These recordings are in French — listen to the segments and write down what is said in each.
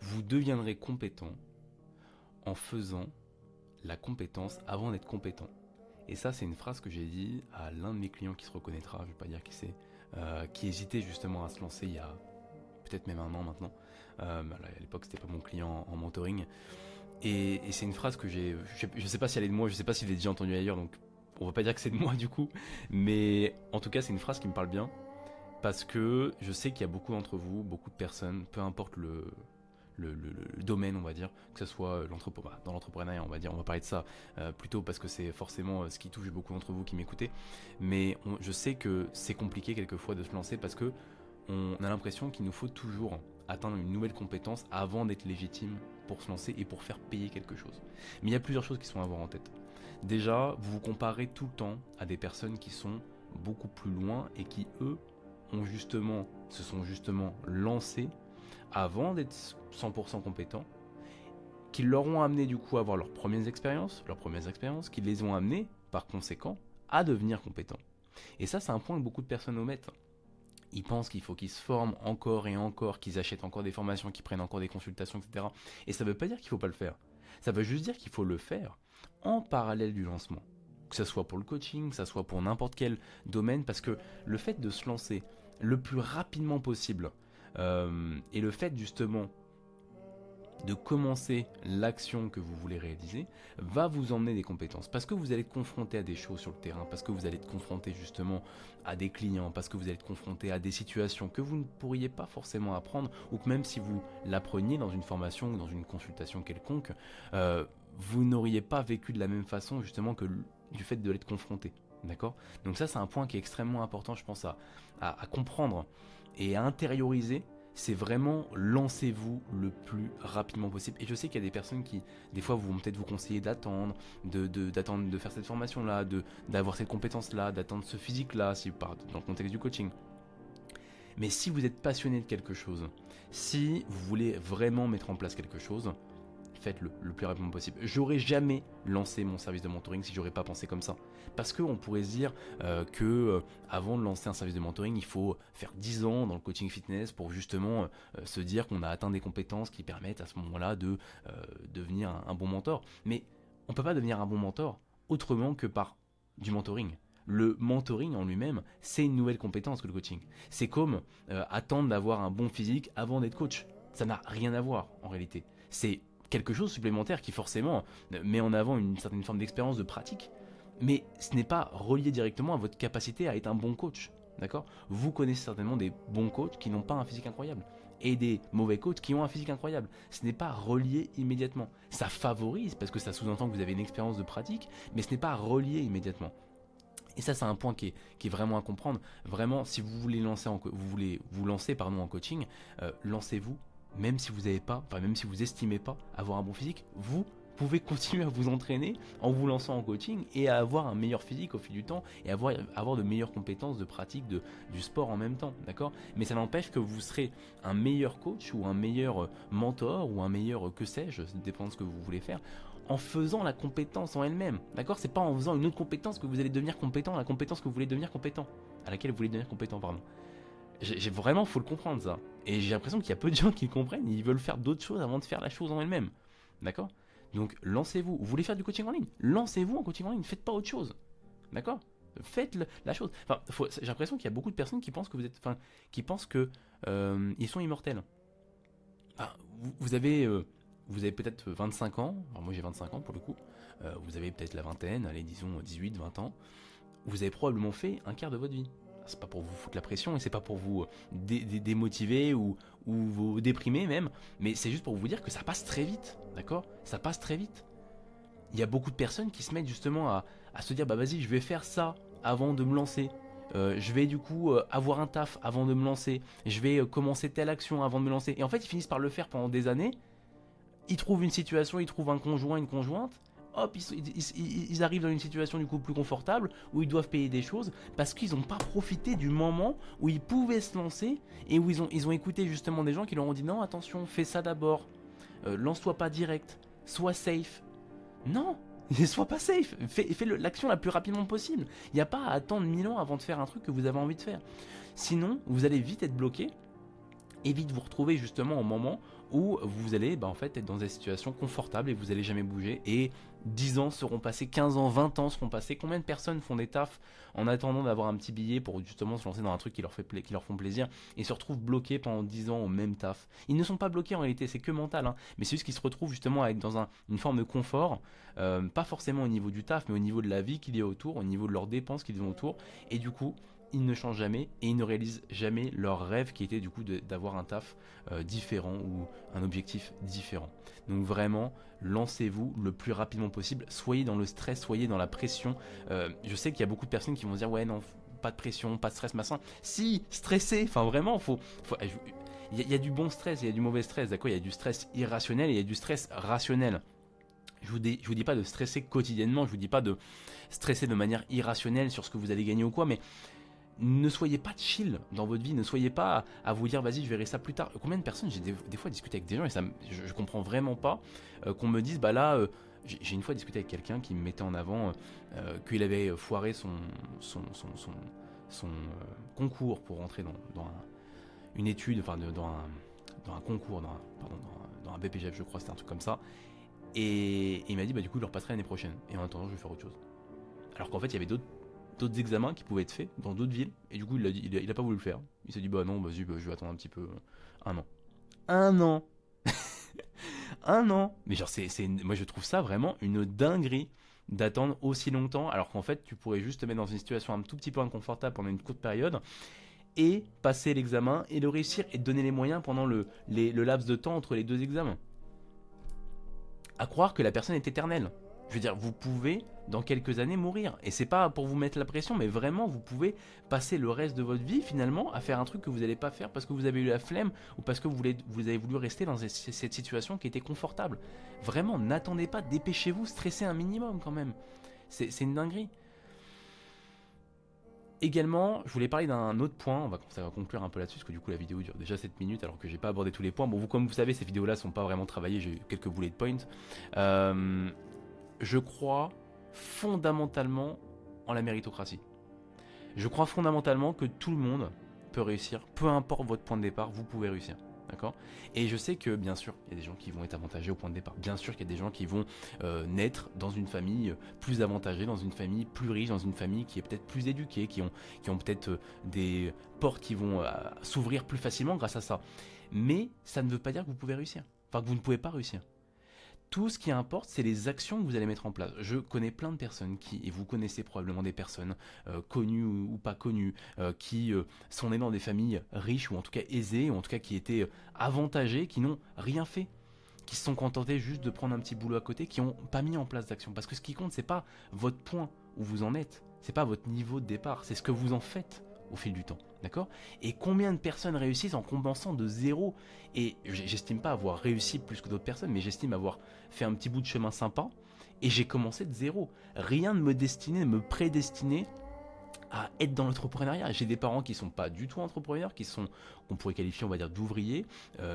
vous deviendrez compétent en faisant la compétence avant d'être compétent. Et ça, c'est une phrase que j'ai dit à l'un de mes clients qui se reconnaîtra, je ne vais pas dire qui c'est, qui hésitait justement à se lancer il y a peut-être même un an maintenant. À l'époque, c'était pas mon client en mentoring. Et c'est une phrase que je sais pas si elle est de moi, je sais pas si je l'ai déjà entendue ailleurs, donc on va pas dire que c'est de moi du coup. Mais en tout cas, c'est une phrase qui me parle bien. Parce que je sais qu'il y a beaucoup d'entre vous, beaucoup de personnes, peu importe le domaine, on va dire, que ce soit dans l'entrepreneuriat, on va dire, on va parler de ça plutôt parce que c'est forcément ce qui touche beaucoup d'entre vous qui m'écoutez. Mais je sais que c'est compliqué quelquefois de se lancer parce que on a l'impression qu'il nous faut toujours atteindre une nouvelle compétence avant d'être légitime pour se lancer et pour faire payer quelque chose. Mais il y a plusieurs choses qui sont à avoir en tête. Déjà, vous vous comparez tout le temps à des personnes qui sont beaucoup plus loin et qui, eux, se sont justement lancés avant d'être 100% compétents, qui leur ont amené du coup à avoir leurs premières expériences, qui les ont amenés par conséquent à devenir compétents. Et ça, c'est un point que beaucoup de personnes omettent. Ils pensent qu'il faut qu'ils se forment encore et encore, qu'ils achètent encore des formations, qu'ils prennent encore des consultations, etc. Et ça ne veut pas dire qu'il ne faut pas le faire. Ça veut juste dire qu'il faut le faire en parallèle du lancement. Que ce soit pour le coaching, que ce soit pour n'importe quel domaine, parce que le fait de se lancer le plus rapidement possible, et le fait justement de commencer l'action que vous voulez réaliser va vous emmener des compétences parce que vous allez être confronté à des choses sur le terrain, parce que vous allez être confronté justement à des clients, parce que vous allez être confronté à des situations que vous ne pourriez pas forcément apprendre, ou que même si vous l'appreniez dans une formation ou dans une consultation quelconque, vous n'auriez pas vécu de la même façon justement que du fait de l'être confronté. D'accord ? Donc ça, c'est un point qui est extrêmement important, je pense, à comprendre et à intérioriser. C'est vraiment lancez-vous le plus rapidement possible. Et je sais qu'il y a des personnes qui, des fois, vont peut-être vous conseiller d'attendre, d'attendre de faire cette formation-là, d'avoir cette compétence-là, d'attendre ce physique-là, si vous parlez dans le contexte du coaching. Mais si vous êtes passionné de quelque chose, si vous voulez vraiment mettre en place quelque chose, faites-le le plus rapidement possible. J'aurais jamais lancé mon service de mentoring si j'aurais pas pensé comme ça. Parce qu'on pourrait se dire que avant de lancer un service de mentoring, il faut faire 10 ans dans le coaching fitness pour justement se dire qu'on a atteint des compétences qui permettent à ce moment-là de devenir un bon mentor. Mais on peut pas devenir un bon mentor autrement que par du mentoring. Le mentoring en lui-même, c'est une nouvelle compétence que le coaching. C'est comme attendre d'avoir un bon physique avant d'être coach. Ça n'a rien à voir en réalité. C'est quelque chose supplémentaire qui forcément met en avant une certaine forme d'expérience, de pratique, mais ce n'est pas relié directement à votre capacité à être un bon coach. D'accord ? Vous connaissez certainement des bons coachs qui n'ont pas un physique incroyable et des mauvais coachs qui ont un physique incroyable. Ce n'est pas relié immédiatement. Ça favorise parce que ça sous-entend que vous avez une expérience de pratique, mais ce n'est pas relié immédiatement. Et ça, c'est un point qui est vraiment à comprendre. Vraiment, si vous voulez vous lancer en coaching, lancez-vous. Même si vous n'avez pas, même si vous estimez pas avoir un bon physique, vous pouvez continuer à vous entraîner en vous lançant en coaching et à avoir un meilleur physique au fil du temps et avoir de meilleures compétences de pratique du sport en même temps, d'accord ? Mais ça n'empêche que vous serez un meilleur coach ou un meilleur mentor ou un meilleur que sais-je, ça dépend de ce que vous voulez faire, en faisant la compétence en elle-même, d'accord ? C'est pas en faisant une autre compétence que vous allez devenir compétent, la compétence que vous voulez devenir compétent, à laquelle vous voulez devenir compétent, pardon. J'ai vraiment, faut le comprendre ça. Et j'ai l'impression qu'il y a peu de gens qui le comprennent, ils veulent faire d'autres choses avant de faire la chose en elle-même. D'accord ? Donc lancez-vous. Vous voulez faire du coaching en ligne ? Lancez-vous en coaching en ligne, faites pas autre chose. D'accord ? Faites la chose. J'ai l'impression qu'il y a beaucoup de personnes qui pensent que qui pensent que ils sont immortels. Vous avez peut-être 25 ans, alors moi j'ai 25 ans pour le coup, vous avez peut-être la vingtaine, allez disons 18, 20 ans, vous avez probablement fait un quart de votre vie. C'est pas pour vous foutre la pression et c'est pas pour vous démotiver ou vous déprimer même, mais c'est juste pour vous dire que ça passe très vite, d'accord ? Ça passe très vite. Il y a beaucoup de personnes qui se mettent justement à se dire bah vas-y je vais faire ça avant de me lancer. Je vais du coup avoir un taf avant de me lancer. Je vais commencer telle action avant de me lancer. Et en fait ils finissent par le faire pendant des années. Ils trouvent une situation, ils trouvent un conjoint, une conjointe. Hop, ils arrivent dans une situation du coup plus confortable où ils doivent payer des choses parce qu'ils n'ont pas profité du moment où ils pouvaient se lancer et où ils ont écouté justement des gens qui leur ont dit non attention, fais ça d'abord, lance-toi pas direct, sois safe. Non, sois pas safe, fais l'action la plus rapidement possible. Il n'y a pas à attendre 1000 ans avant de faire un truc que vous avez envie de faire. Sinon, vous allez vite être bloqué et vite vous retrouver justement au moment où vous allez en fait être dans des situations confortables et vous allez jamais bouger, et 10 ans seront passés, 15 ans, 20 ans seront passés. Combien de personnes font des tafs en attendant d'avoir un petit billet pour justement se lancer dans un truc qui leur font plaisir, et se retrouvent bloqués pendant 10 ans au même taf? Ils ne sont pas bloqués en réalité, c'est que mental, hein, mais c'est juste qu'ils se retrouvent justement à être dans une forme de confort, pas forcément au niveau du taf, mais au niveau de la vie qu'il y a autour, au niveau de leurs dépenses qu'ils ont autour, et du coup ils ne changent jamais et ils ne réalisent jamais leur rêve qui était du coup d'avoir un taf différent ou un objectif différent. Donc vraiment, lancez-vous le plus rapidement possible, soyez dans le stress, soyez dans la pression. Je sais qu'il y a beaucoup de personnes qui vont se dire ouais non, pas de pression, pas de stress, machin. Si, stressez, enfin vraiment, il y a du bon stress, il y a du mauvais stress, d'accord? Il y a du stress irrationnel et il y a du stress rationnel. Je vous dis pas de stresser quotidiennement, je vous dis pas de stresser de manière irrationnelle sur ce que vous allez gagner ou quoi, mais ne soyez pas chill dans votre vie, ne soyez pas à vous dire vas-y je verrai ça plus tard. Combien de personnes, j'ai des fois discuté avec des gens et je comprends vraiment pas qu'on me dise bah là j'ai une fois discuté avec quelqu'un qui me mettait en avant qu'il avait foiré son concours pour rentrer dans une étude, enfin dans un concours, dans un BPGEP je crois, c'était un truc comme ça, et il m'a dit bah du coup il le repasserai l'année prochaine et en attendant je vais faire autre chose. Alors qu'en fait il y avait d'autres examens qui pouvaient être faits dans d'autres villes, et du coup il a pas voulu le faire. Il s'est dit bah non, vas-y, je vais attendre un petit peu. Un an. Un an. Un an. Mais genre moi je trouve ça vraiment une dinguerie d'attendre aussi longtemps, alors qu'en fait tu pourrais juste te mettre dans une situation un tout petit peu inconfortable pendant une courte période et passer l'examen et le réussir et te donner les moyens pendant le laps de temps entre les deux examens. À croire que la personne est éternelle. Je veux dire, vous pouvez dans quelques années mourir. Et c'est pas pour vous mettre la pression, mais vraiment, vous pouvez passer le reste de votre vie finalement à faire un truc que vous n'allez pas faire parce que vous avez eu la flemme ou parce que vous avez voulu rester dans cette situation qui était confortable. Vraiment, n'attendez pas, dépêchez-vous, stressez un minimum quand même. C'est une dinguerie. Également, je voulais parler d'un autre point, ça va conclure un peu là-dessus, parce que du coup la vidéo dure déjà 7 minutes alors que j'ai pas abordé tous les points. Bon, comme vous savez, ces vidéos-là sont pas vraiment travaillées, j'ai quelques bullet points. Je crois fondamentalement en la méritocratie. Je crois fondamentalement que tout le monde peut réussir, peu importe votre point de départ, vous pouvez réussir. D'accord? Et je sais que bien sûr, il y a des gens qui vont être avantagés au point de départ. Bien sûr qu'il y a des gens qui vont naître dans une famille plus avantagée, dans une famille plus riche, dans une famille qui est peut-être plus éduquée, qui ont peut-être des portes qui vont s'ouvrir plus facilement grâce à ça. Mais ça ne veut pas dire que vous pouvez réussir. Enfin, que vous ne pouvez pas réussir. Tout ce qui importe, c'est les actions que vous allez mettre en place. Je connais plein de personnes et vous connaissez probablement des personnes connues ou pas connues, qui sont nées dans des familles riches ou en tout cas aisées, ou en tout cas qui étaient avantagées, qui n'ont rien fait, qui se sont contentés juste de prendre un petit boulot à côté, qui n'ont pas mis en place d'action. Parce que ce qui compte, c'est pas votre point où vous en êtes, c'est pas votre niveau de départ, c'est ce que vous en faites au fil du temps, d'accord? Et combien de personnes réussissent en commençant de zéro? Et j'estime pas avoir réussi plus que d'autres personnes, mais j'estime avoir fait un petit bout de chemin sympa, et j'ai commencé de zéro. Rien ne me destinait, ne me prédestinait à être dans l'entrepreneuriat. J'ai des parents qui sont pas du tout entrepreneurs, qui sont, on pourrait qualifier, on va dire, d'ouvriers.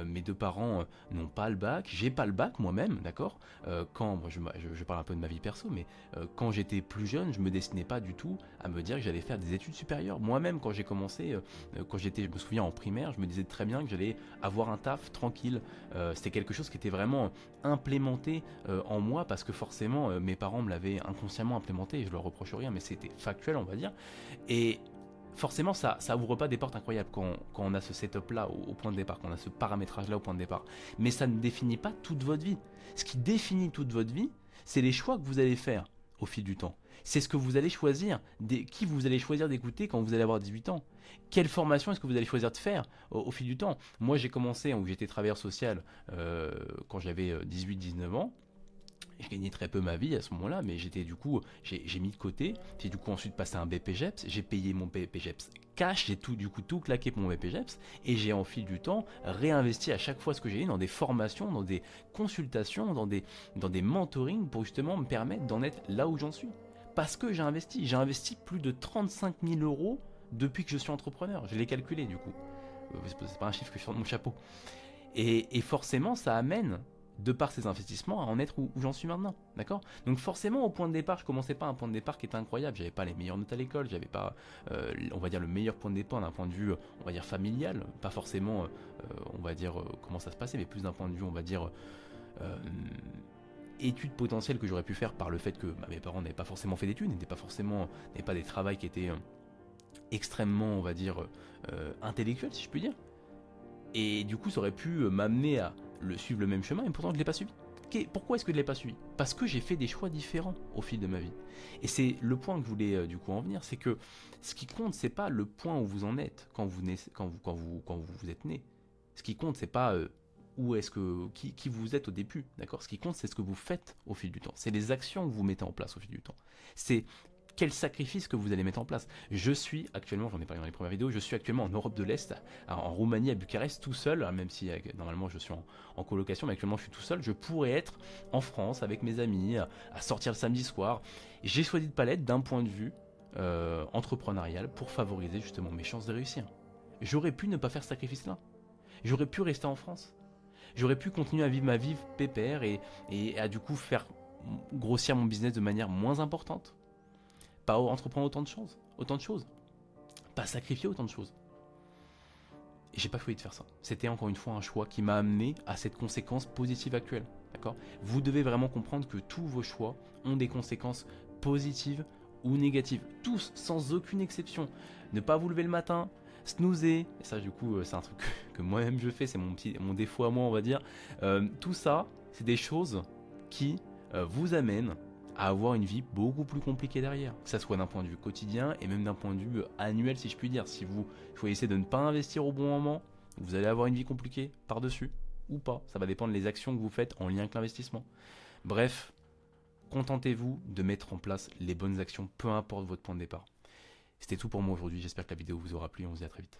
Mes deux parents n'ont pas le bac. J'ai pas le bac moi-même, d'accord. Je parle un peu de ma vie perso, mais quand j'étais plus jeune, je me destinais pas du tout à me dire que j'allais faire des études supérieures. Moi-même, quand j'ai commencé, je me souviens en primaire, je me disais très bien que j'allais avoir un taf tranquille. C'était quelque chose qui était vraiment implémenté en moi, parce que forcément, mes parents me l'avaient inconsciemment implémenté, et je leur reproche rien, mais c'était factuel, on va dire. Et forcément, ça ouvre pas des portes incroyables quand on a ce setup-là au point de départ, quand on a ce paramétrage-là au point de départ. Mais ça ne définit pas toute votre vie. Ce qui définit toute votre vie, c'est les choix que vous allez faire au fil du temps. C'est ce que vous allez choisir, qui vous allez choisir d'écouter quand vous allez avoir 18 ans. Quelle formation est-ce que vous allez choisir de faire au fil du temps? Moi, j'ai commencé, où j'étais travailleur social quand j'avais 18-19 ans. Je gagnais très peu ma vie à ce moment-là, mais j'ai mis de côté. J'ai du coup ensuite passé un BPGEPS, j'ai payé mon BPGEPS cash, j'ai tout claqué pour mon BPGEPS, et j'ai en fil du temps réinvesti à chaque fois ce que j'ai eu dans des formations, dans des consultations, dans des mentorings pour justement me permettre d'en être là où j'en suis. Parce que j'ai investi plus de 35 000 euros depuis que je suis entrepreneur. Je l'ai calculé du coup. C'est pas un chiffre que je sors de mon chapeau. Et forcément, ça amène de par ces investissements, à en être où j'en suis maintenant, d'accord? Donc forcément, au point de départ, je commençais pas à un point de départ qui était incroyable, j'avais pas les meilleures notes à l'école, j'avais pas, on va dire, le meilleur point de départ d'un point de vue, on va dire, familial, pas forcément, on va dire, comment ça se passait, mais plus d'un point de vue, on va dire, euh, études potentielles que j'aurais pu faire par le fait que mes parents n'avaient pas forcément fait d'études, n'avaient pas des travails qui étaient extrêmement, on va dire, intellectuels, si je puis dire. Et du coup, ça aurait pu m'amener à suivre le même chemin, et pourtant je ne l'ai pas suivi. Pourquoi est-ce que je ne l'ai pas suivi? Parce que j'ai fait des choix différents au fil de ma vie. Et c'est le point que je voulais du coup en venir, c'est que ce qui compte, c'est pas le point où vous en êtes quand vous êtes né. Ce qui compte, c'est pas où est-ce que qui vous êtes au début, d'accord? Ce qui compte, c'est ce que vous faites au fil du temps. C'est les actions que vous mettez en place au fil du temps. C'est quel sacrifice que vous allez mettre en place. Je suis actuellement, j'en ai parlé dans les premières vidéos, je suis actuellement en Europe de l'Est, en Roumanie, à Bucarest, tout seul, même si normalement je suis en colocation, mais actuellement je suis tout seul. Je pourrais être en France avec mes amis, à sortir le samedi soir. J'ai choisi de pas l'être d'un point de vue entrepreneurial pour favoriser justement mes chances de réussir. J'aurais pu ne pas faire ce sacrifice-là. J'aurais pu rester en France. J'aurais pu continuer à vivre ma vie pépère et à du coup faire grossir mon business de manière moins importante. Pas entreprendre autant de choses, pas sacrifier autant de choses. Et j'ai pas choisi de faire ça. C'était encore une fois un choix qui m'a amené à cette conséquence positive actuelle. D'accord? Vous devez vraiment comprendre que tous vos choix ont des conséquences positives ou négatives. Tous, sans aucune exception. Ne pas vous lever le matin, snoozer, et ça du coup c'est un truc que moi-même je fais, c'est mon défaut à moi on va dire. Tout ça, c'est des choses qui vous amènent à avoir une vie beaucoup plus compliquée derrière, que ça soit d'un point de vue quotidien et même d'un point de vue annuel si je puis dire. Si vous choisissez de ne pas investir au bon moment, vous allez avoir une vie compliquée par-dessus, ou pas. Ça va dépendre des actions que vous faites en lien avec l'investissement. Bref, contentez-vous de mettre en place les bonnes actions, peu importe votre point de départ. C'était tout pour moi aujourd'hui, j'espère que la vidéo vous aura plu et on se dit à très vite.